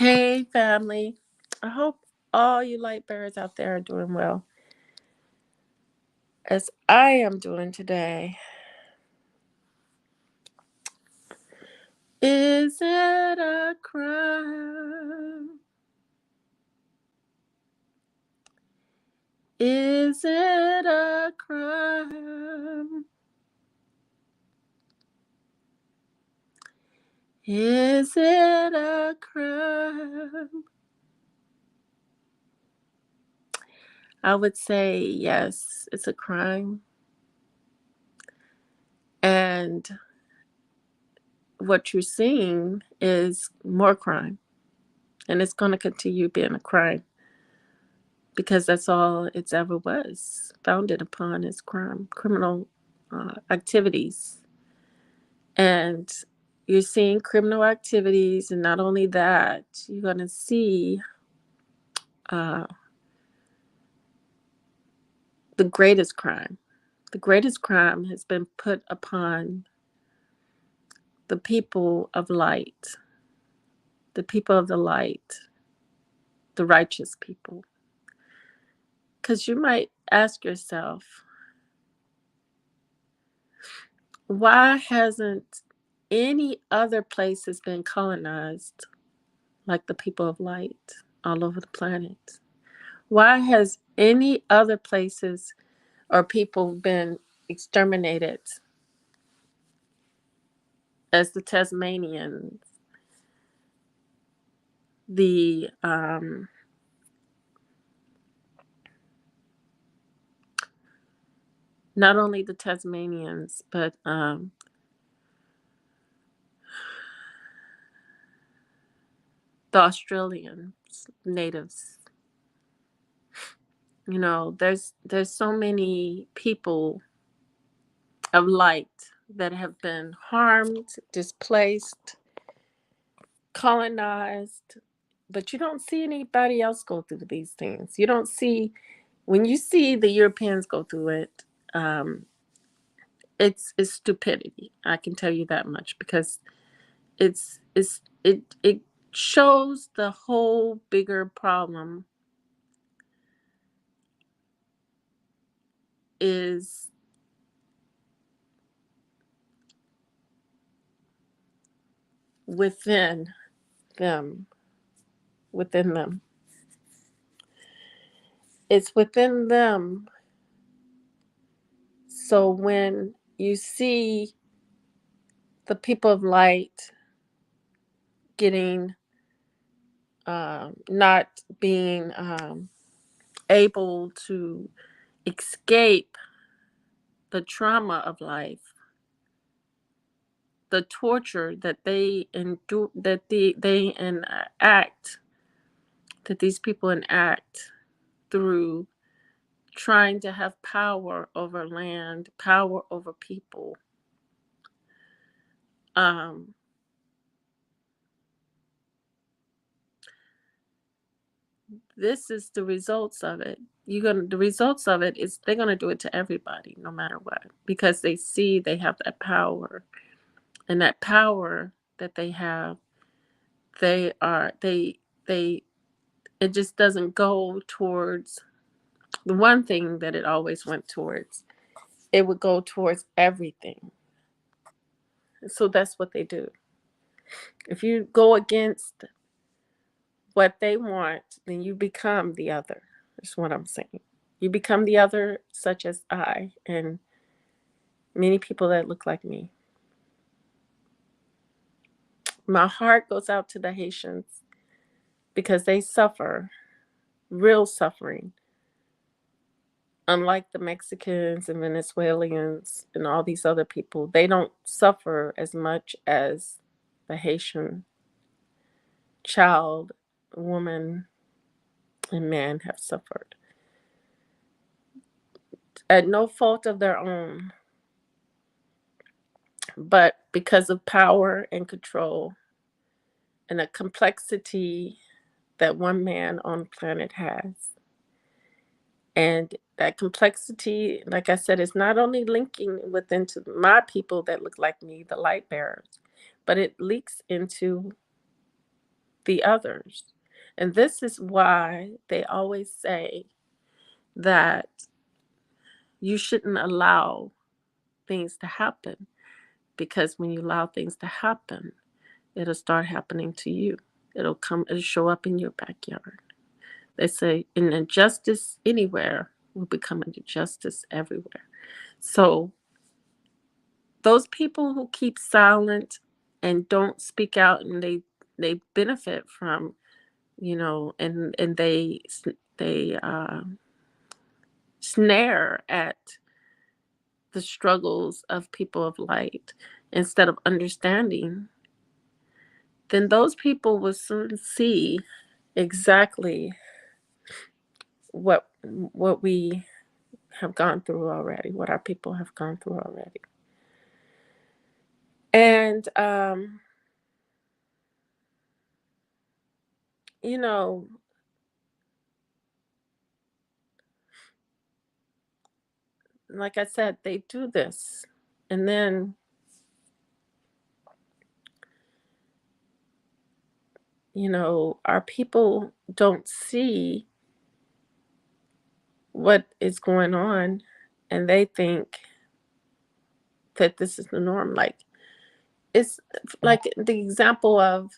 Hey, family. I hope all you light bearers out there are doing well, as I am doing today. Is it a crime? Is it a crime? Is it a crime? I would say yes, it's a crime. And what you're seeing is more crime. And it's going to continue being a crime because that's all it's ever was founded upon is crime, criminal activities. And you're seeing criminal activities, and not only that, you're going to see uh, the greatest crime. The greatest crime has been put upon the people of light, the people of the light, the righteous people. Because you might ask yourself, why hasn't any other place has been colonized like the people of light all over the planet? Why has any other places or people been exterminated as the Tasmanians, the not only the Tasmanians, but the Australians, natives? You know, there's so many people of light that have been harmed, displaced, colonized, but you don't see anybody else go through these things. You don't see, when you see the Europeans go through it, it's stupidity. I can tell you that much because it shows the whole bigger problem is within them, within them. It's within them. So when you see the people of light getting not being able to escape the trauma of life, the torture that they endure, that they enact, that these people enact through trying to have power over land, power over people. Um, this is the results of it. The results of it is they're gonna do it to everybody, no matter what, because they see they have that power, and that power that they have, they are they it just doesn't go towards the one thing that it always went towards. It would go towards everything. So that's what they do. If you go against what they want, then you become the other. That's what I'm saying. You become the other, such as I and many people that look like me. My heart goes out to the Haitians because they suffer real suffering. Unlike the Mexicans and Venezuelans and all these other people, they don't suffer as much as the Haitian child, woman, and man have suffered. At no fault of their own, but because of power and control and a complexity that one man on the planet has. And that complexity, like I said, is not only linking within to my people that look like me, the light bearers, but it leaks into the others. And this is why they always say that you shouldn't allow things to happen, because when you allow things to happen, it'll start happening to you. It'll show up in your backyard. They say an injustice anywhere will become an injustice everywhere. So those people who keep silent and don't speak out, and they benefit from, and they snare at the struggles of people of light instead of understanding, then those people will soon see exactly what we have gone through already, what our people have gone through already. And you know, like I said, they do this, and then our people don't see what is going on, and they think that this is the norm. Like, it's like the example of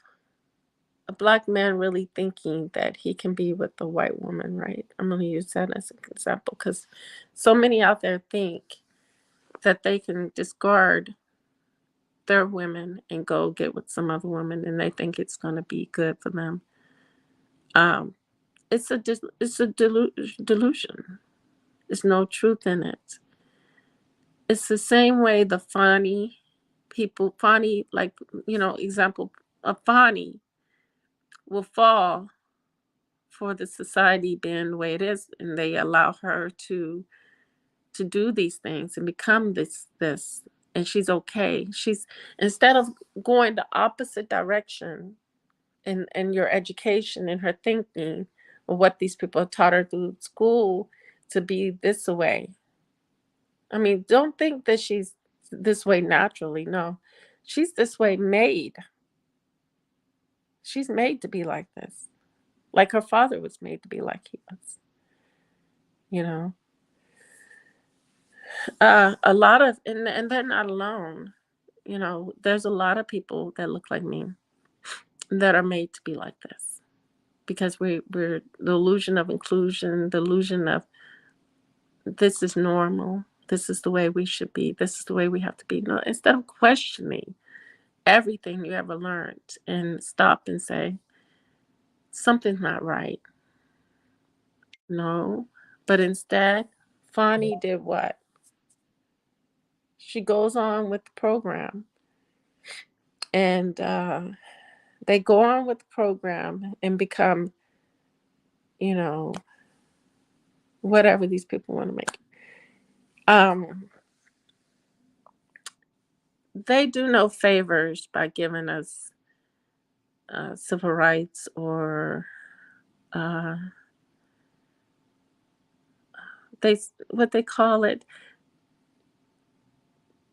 a black man really thinking that he can be with a white woman, right? I'm going to use that as an example because so many out there think that they can discard their women and go get with some other woman, and they think it's going to be good for them. Um, it's a delusion. There's no truth in it. It's the same way the Fani people, Fani, like, example, a Fani will fall for the society being the way it is, and they allow her to do these things and become this, and she's okay. She's Instead of going the opposite direction in your education and her thinking of what these people taught her through school to be this way. I mean, don't think that she's this way naturally. No, she's this way made. She's made to be like this. Like her father was made to be like he was. You know, a lot of, and they're not alone. There's a lot of people that look like me that are made to be like this because we're the illusion of inclusion, the illusion of this is normal. This is the way we should be. This is the way we have to be. No, instead of questioning everything you ever learned and stop and say, something's not right. No. But instead, Fani did what? She goes on with the program, and they go on with the program and become, you know, whatever these people want to make. They do no favors by giving us civil rights or uh, they what they call it,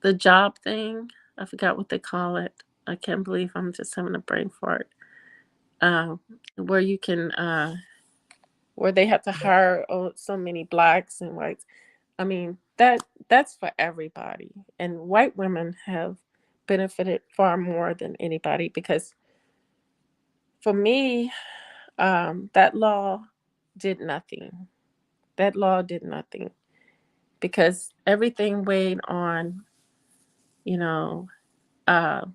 the job thing. I forgot what they call it. I can't believe I'm just having a brain fart. Um, where you can, where they have to hire so many blacks and whites. I mean, that's for everybody. And white women have benefited far more than anybody because for me, that law did nothing. That law did nothing because everything weighed on, you know, uh,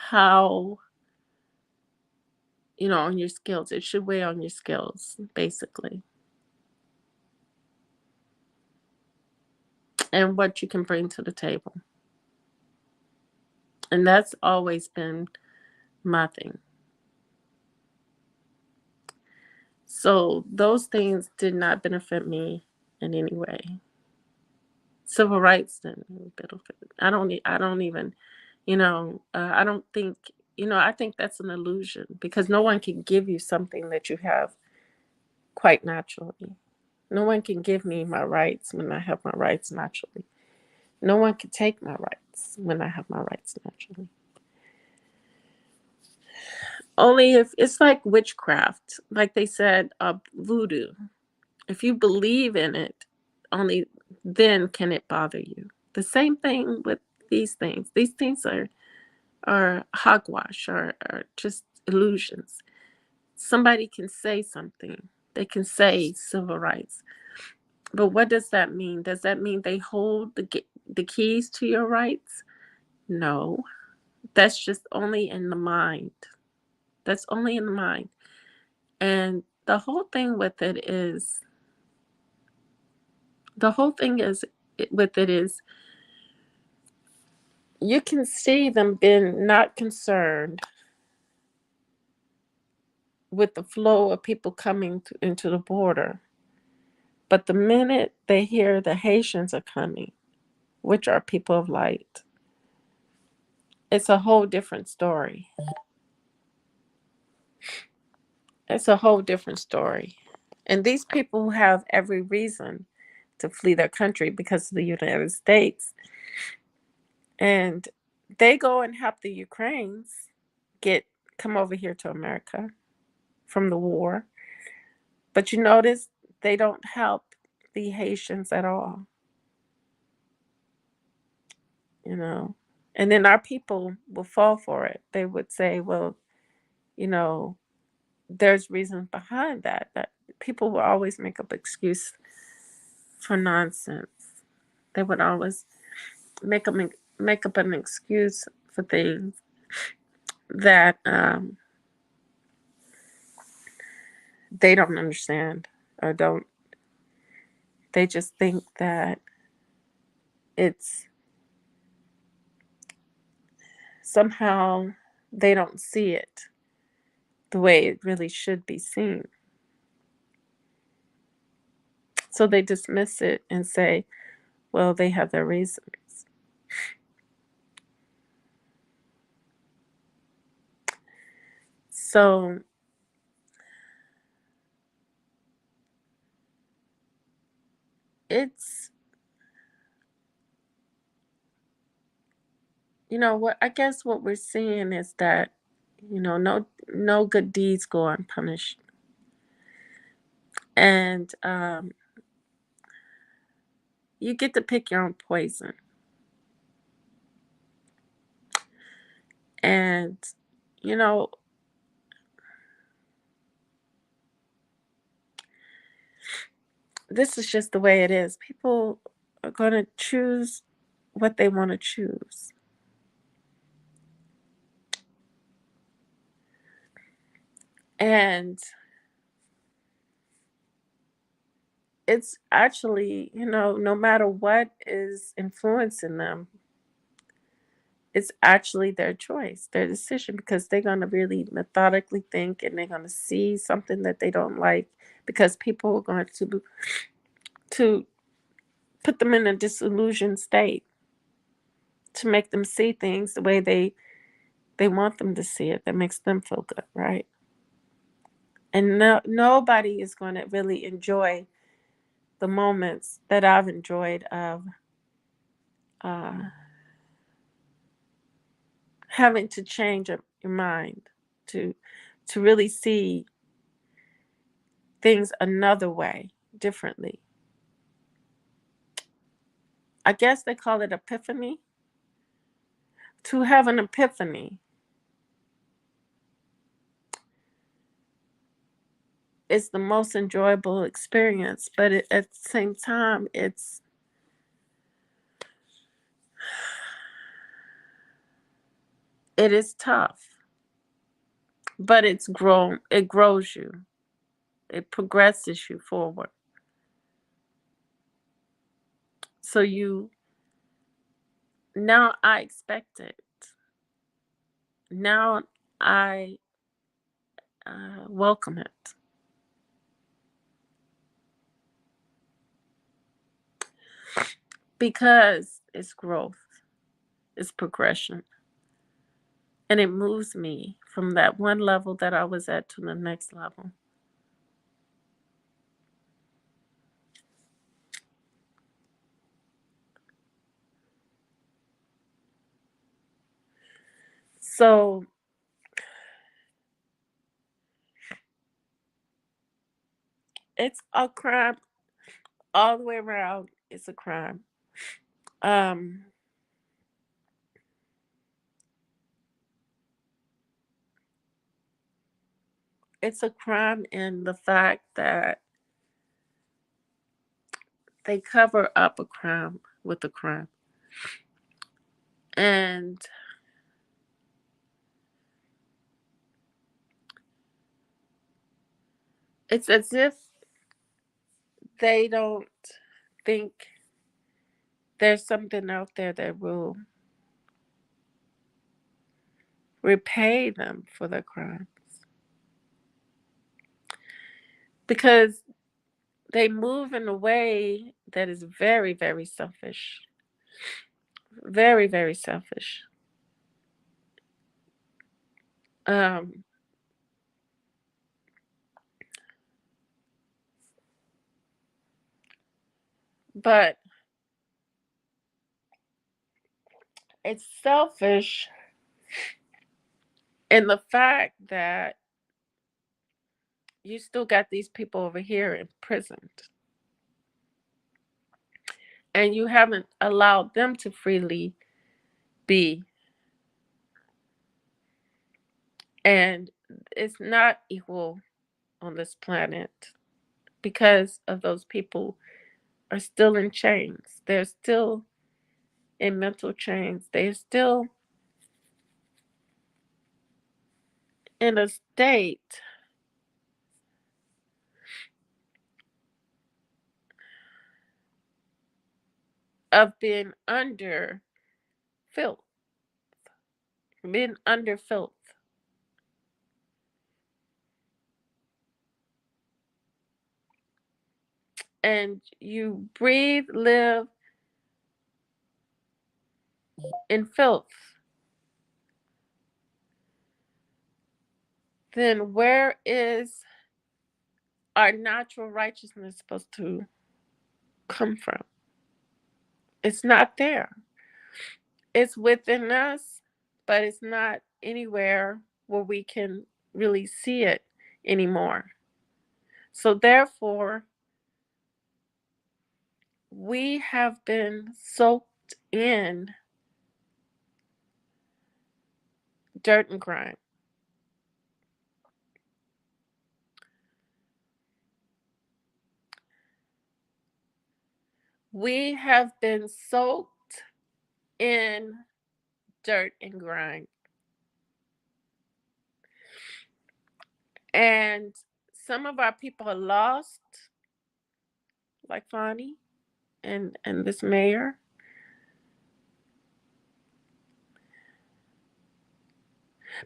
how, on your skills. It should weigh on your skills, basically, and what you can bring to the table. And that's always been my thing. So those things did not benefit me in any way. Civil rights didn't benefit. I don't even, I don't think, I think that's an illusion because no one can give you something that you have quite naturally. No one can give me my rights when I have my rights naturally. No one can take my rights when I have my rights naturally. Only if it's like witchcraft, like they said, voodoo. If you believe in it, only then can it bother you. The same thing with these things. These things are hogwash, are just illusions. Somebody can say something. They can say civil rights. But what does that mean? Does that mean they hold the keys to your rights? No. That's just only in the mind. That's only in the mind. And the whole thing is with it is you can see them being not concerned with the flow of people coming into the border. But the minute they hear the Haitians are coming, which are people of light, it's a whole different story. It's a whole different story. And these people have every reason to flee their country because of the United States. And they go and help the Ukrainians come over here to America from the war. But you notice they don't help the Haitians at all, you know. And then our people will fall for it. They would say, well, you know, there's reasons behind that people will always make up excuse for nonsense. They would always make up make up an excuse for things that they don't understand or don't. They just think that it's somehow they don't see it the way it really should be seen. So they dismiss it and say, well, they have their reasons. So it's, what I guess what we're seeing is that, no good deeds go unpunished. And you get to pick your own poison. And, you know, this is just the way it is. People are going to choose what they want to choose. And it's actually, no matter what is influencing them, it's actually their choice, their decision, because they're going to really methodically think and they're going to see something that they don't like because people are going to put them in a disillusioned state to make them see things the way they want them to see it, that makes them feel good, right? And nobody is going to really enjoy the moments that I've enjoyed of uh, having to change your mind to really see things another way, differently. I guess they call it epiphany. To have an epiphany is the most enjoyable experience, but at the same time, it is tough, but it grows you, it progresses you forward. So now I expect it. Now I welcome it because it's growth, it's progression, and it moves me from that one level that I was at to the next level. So it's a crime all the way around. It's a crime. Um, it's a crime in the fact that they cover up a crime with a crime. And it's as if they don't think there's something out there that will repay them for their crimes. Because they move in a way that is very, very selfish. Very, very selfish. Um, but it's selfish in the fact that you still got these people over here imprisoned and you haven't allowed them to freely be. And it's not equal on this planet because of those people are still in chains. They're still in mental chains. They're still in a state of being under filth, being under filth. And you breathe, live in filth, then where is our natural righteousness supposed to come from? It's not there. It's within us, but it's not anywhere where we can really see it anymore. So, therefore, we have been soaked in dirt and grime. We have been soaked in dirt and grime. And some of our people are lost, like Fani and this mayor.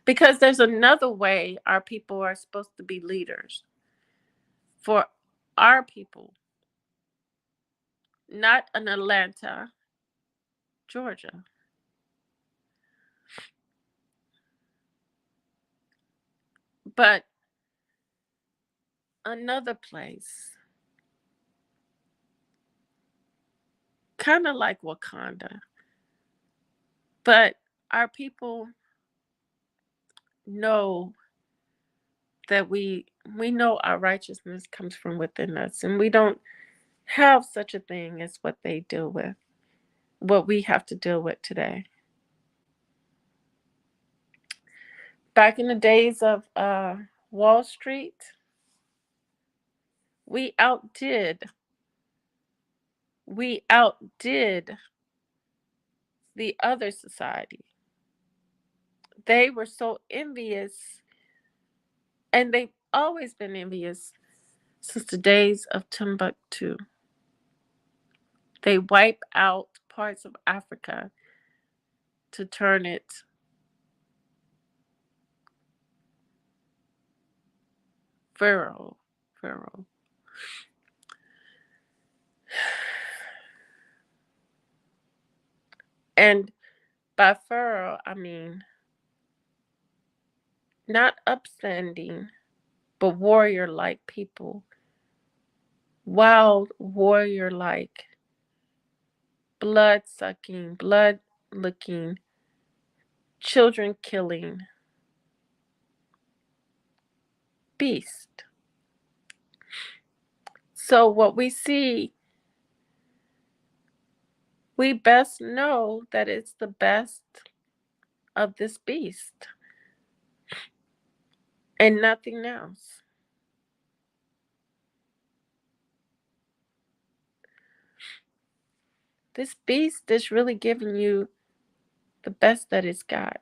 Because there's another way our people are supposed to be leaders for our people, not in Atlanta, Georgia, but another place, kind of like Wakanda. But our people know that we know our righteousness comes from within us, and we don't have such a thing as what they deal with, what we have to deal with today. Back in the days of Wall Street, we outdid we outdid the other society. They were so envious, and they've always been envious since the days of Timbuktu. They wipe out parts of Africa to turn it feral. Feral. And by feral, I mean not upstanding, but warrior like people. Wild warrior like, blood sucking, blood looking children killing beast. So what we see, we best know that it's the best of this beast and nothing else. This beast is really giving you the best that it's got.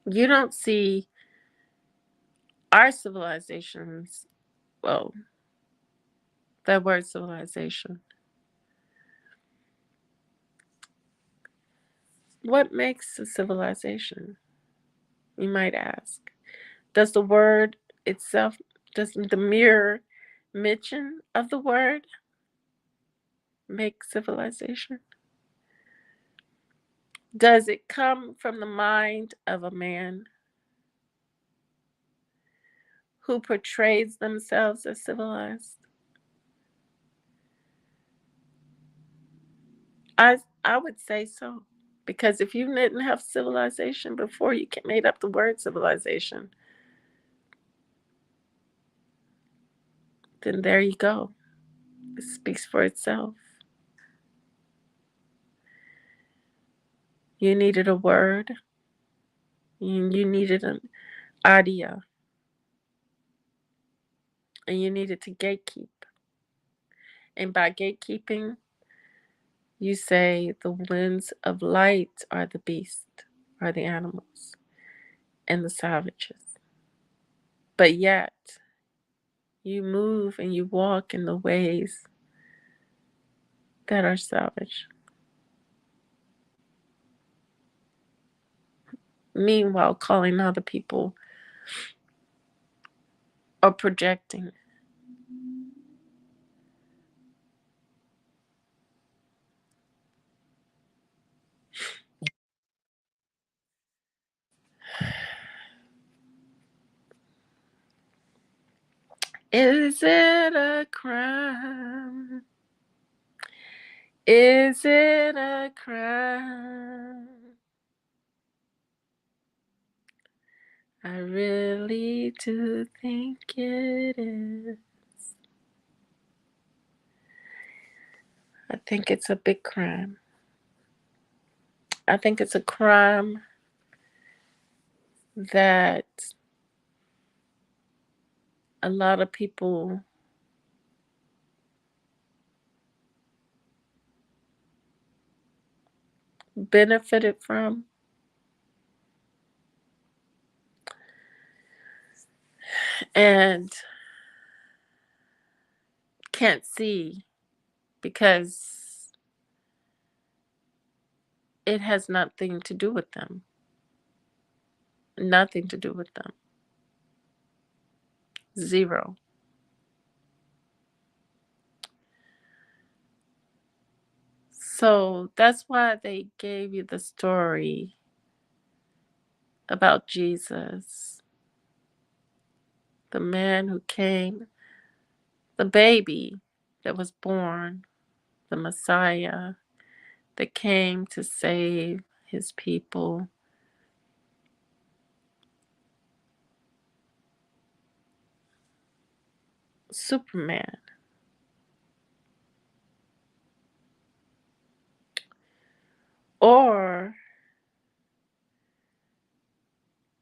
You don't see our civilizations, well, that word civilization. What makes a civilization, you might ask? Does the word itself, does the mere mention of the word make civilization? Does it come from the mind of a man who portrays themselves as civilized? I would say so. Because if you didn't have civilization before you made up the word civilization, then there you go. It speaks for itself. You needed a word, you needed an idea, and you needed to gatekeep. And by gatekeeping, you say the winds of light are the beast, are the animals, and the savages. But yet, you move and you walk in the ways that are savage. Meanwhile, calling other people or projecting. Is it a crime? Is it a crime? I really do think it is. I think it's a big crime. I think it's a crime that a lot of people benefited from and can't see because it has nothing to do with them. Nothing to do with them. Zero. So that's why they gave you the story about Jesus, the man who came, the baby that was born, the Messiah that came to save his people. Superman. Or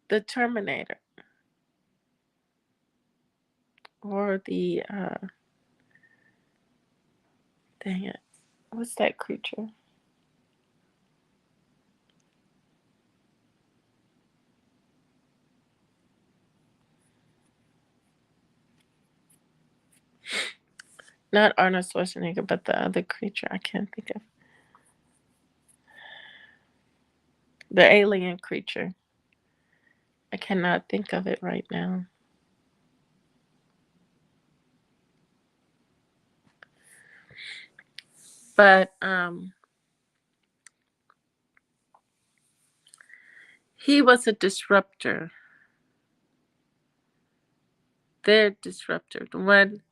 the Terminator. Or the, dang it, what's that creature? Not Arnold Schwarzenegger, but the other creature I can't think of. The alien creature. I cannot think of it right now. But he was a disruptor. Their disruptor, the one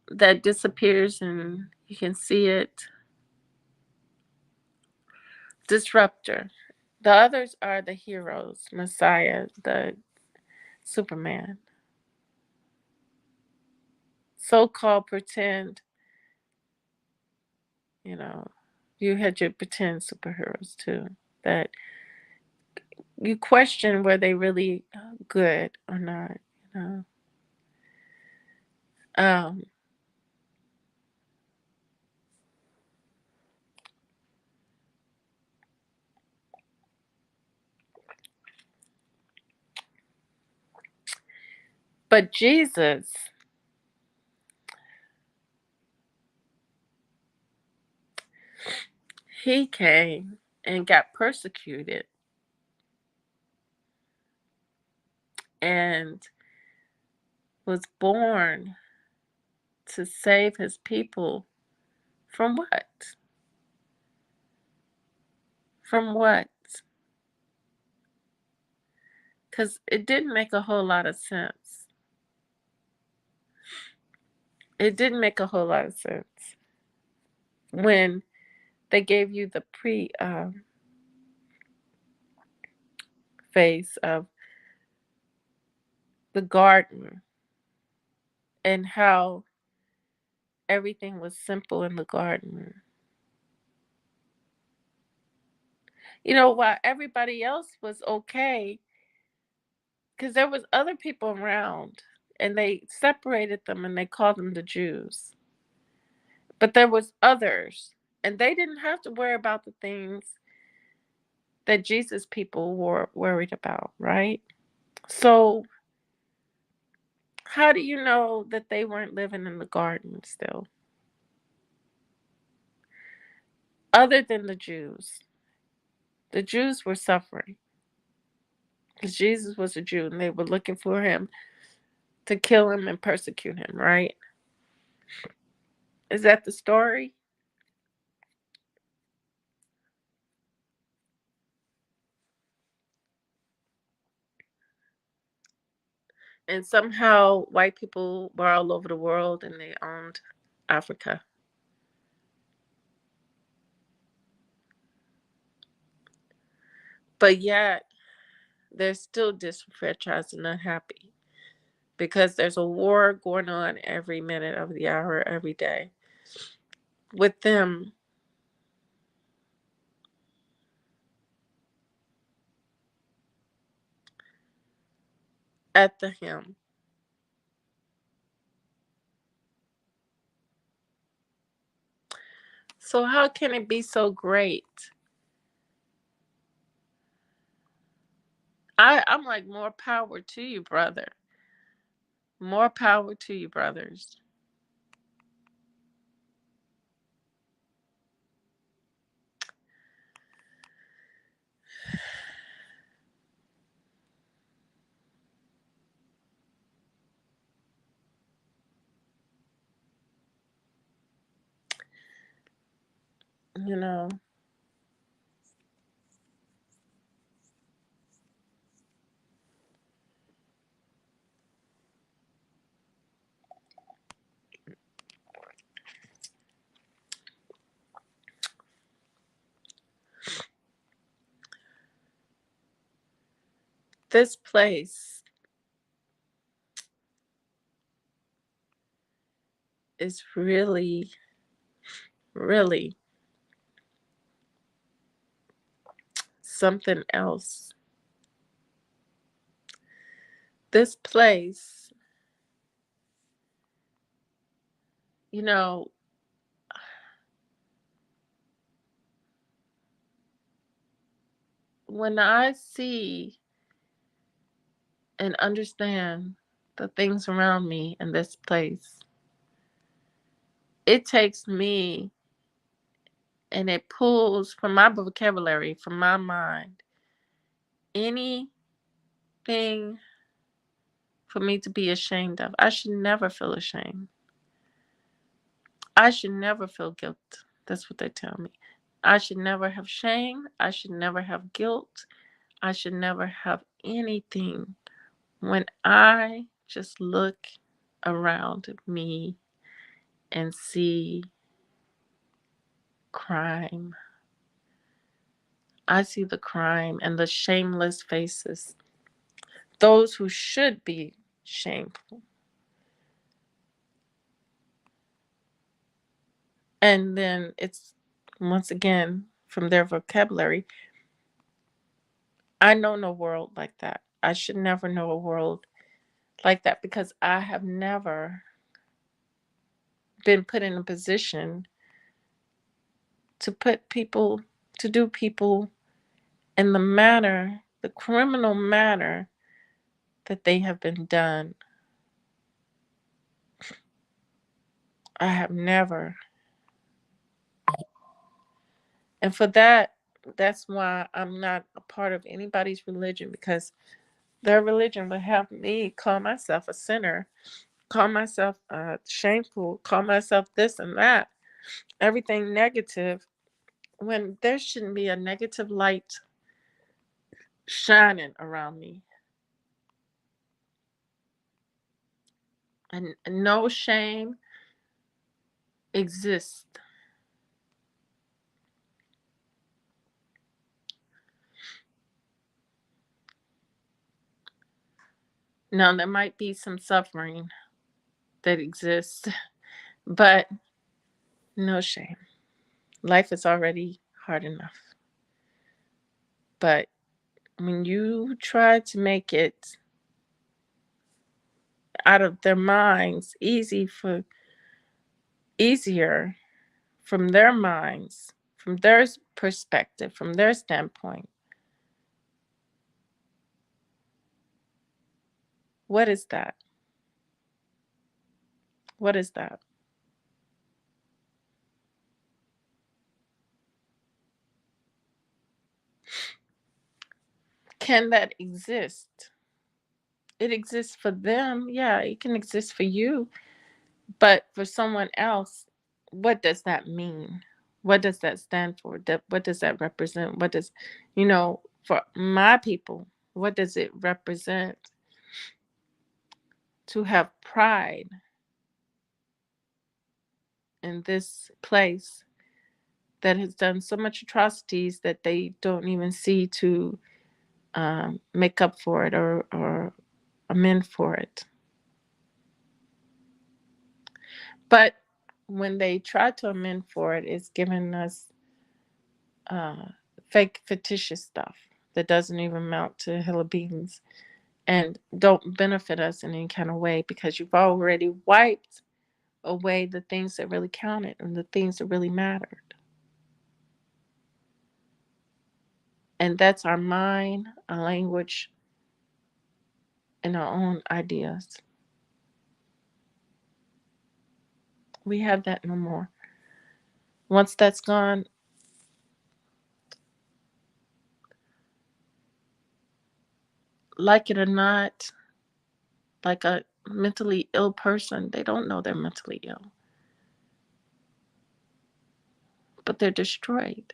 that disappears and you can see it. Disruptor. The others are the heroes, Messiah, the Superman. So called pretend, you know, you had your pretend superheroes too. That you question were they really good or not, you know. Um, but Jesus, he came and got persecuted and was born to save his people from what? From what? Because it didn't make a whole lot of sense. It didn't make a whole lot of sense when they gave you the pre phase of the garden and how everything was simple in the garden. You know, while everybody else was okay, because there was other people around, and they separated them and they called them the Jews. But there was others, and they didn't have to worry about the things that Jesus people were worried about, right? So how do you know that they weren't living in the garden still? Other than the Jews were suffering because Jesus was a Jew and they were looking for him to kill him and persecute him, right? Is that the story? And somehow white people were all over the world and they owned Africa. But yet they're still disenfranchised and unhappy because there's a war going on every minute of the hour, every day with them at the helm. So how can it be so great? I'm like, more power to you, brother. More power to you, brothers. You know, this place is really, really something else. This place, you know, when I see and understand the things around me in this place, it takes me and it pulls from my vocabulary, from my mind, anything for me to be ashamed of. I should never feel ashamed. I should never feel guilt. That's what they tell me. I should never have shame. I should never have guilt. I should never have anything. When I just look around me and see crime, I see the crime and the shameless faces, those who should be shameful. And then it's once again from their vocabulary, I know no world like that. I should never know a world like that because I have never been put in a position to put people, to do people in the manner, the criminal manner that they have been done. I have never. And for that, that's why I'm not a part of anybody's religion, because their religion would have me call myself a sinner, call myself shameful, call myself this and that, everything negative, when there shouldn't be a negative light shining around me. And no shame exists. Now, there might be some suffering that exists, but no shame. Life is already hard enough. But when you try to make it out of their minds easier from their minds, from their perspective, from their standpoint, what is that? What is that? Can that exist? It exists for them. Yeah, it can exist for you. But for someone else, what does that mean? What does that stand for? What does that represent? What does, for my people, what does it represent to have pride in this place that has done so much atrocities that they don't even see to make up for it or amend for it? But when they try to amend for it, it's giving us uh, fake, fictitious stuff that doesn't even amount to a hill of beans and don't benefit us in any kind of way, because you've already wiped away the things that really counted and the things that really mattered. And that's our mind, our language, and our own ideas. We have that no more. Once that's gone, like it or not, like a mentally ill person, they don't know they're mentally ill, but they're destroyed.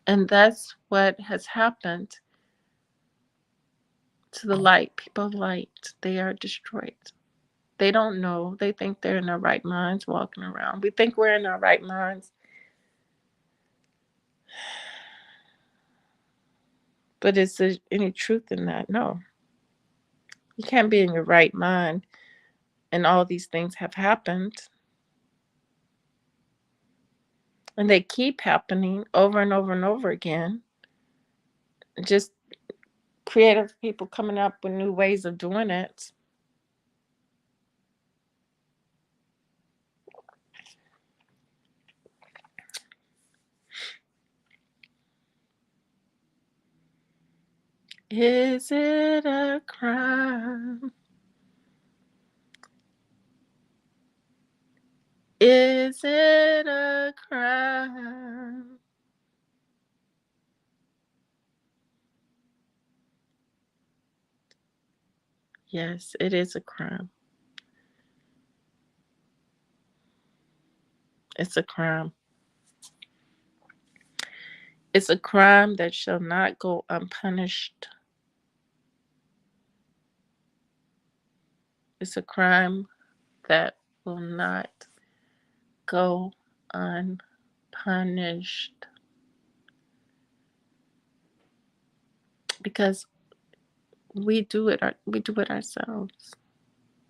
And that's what has happened to the light. People of light, they are destroyed. They don't know. They think they're in their right minds walking around. We think we're in our right minds. But is there any truth in that? No. You can't be in your right mind and all these things have happened. And they keep happening over and over and over again. Just creative people coming up with new ways of doing it. Is it a crime? Is it a crime? Yes, it is a crime. It's a crime. It's a crime that shall not go unpunished. It's a crime that will not go unpunished because we do it ourselves.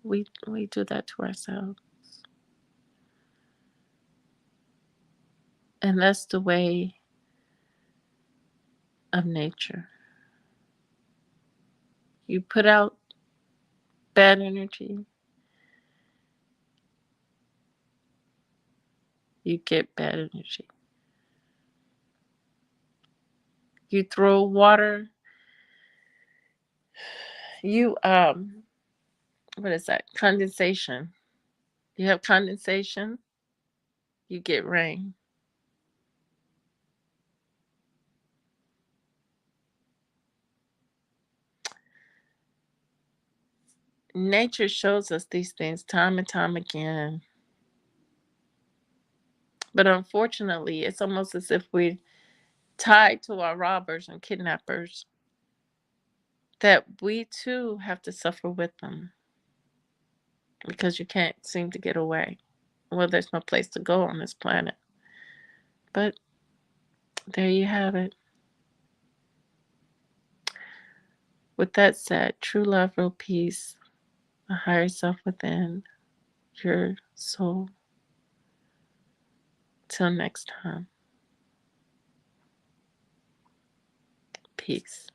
We do that to ourselves. And that's the way of nature. You put out bad energy, you get bad energy. You throw water, you what is that? Condensation. You have condensation, you get rain. Nature shows us these things time and time again. But unfortunately, it's almost as if we're tied to our robbers and kidnappers, that we too have to suffer with them because you can't seem to get away. Well, there's no place to go on this planet. But there you have it. With that said, true love, real peace, a higher self within your soul. Till next time, peace.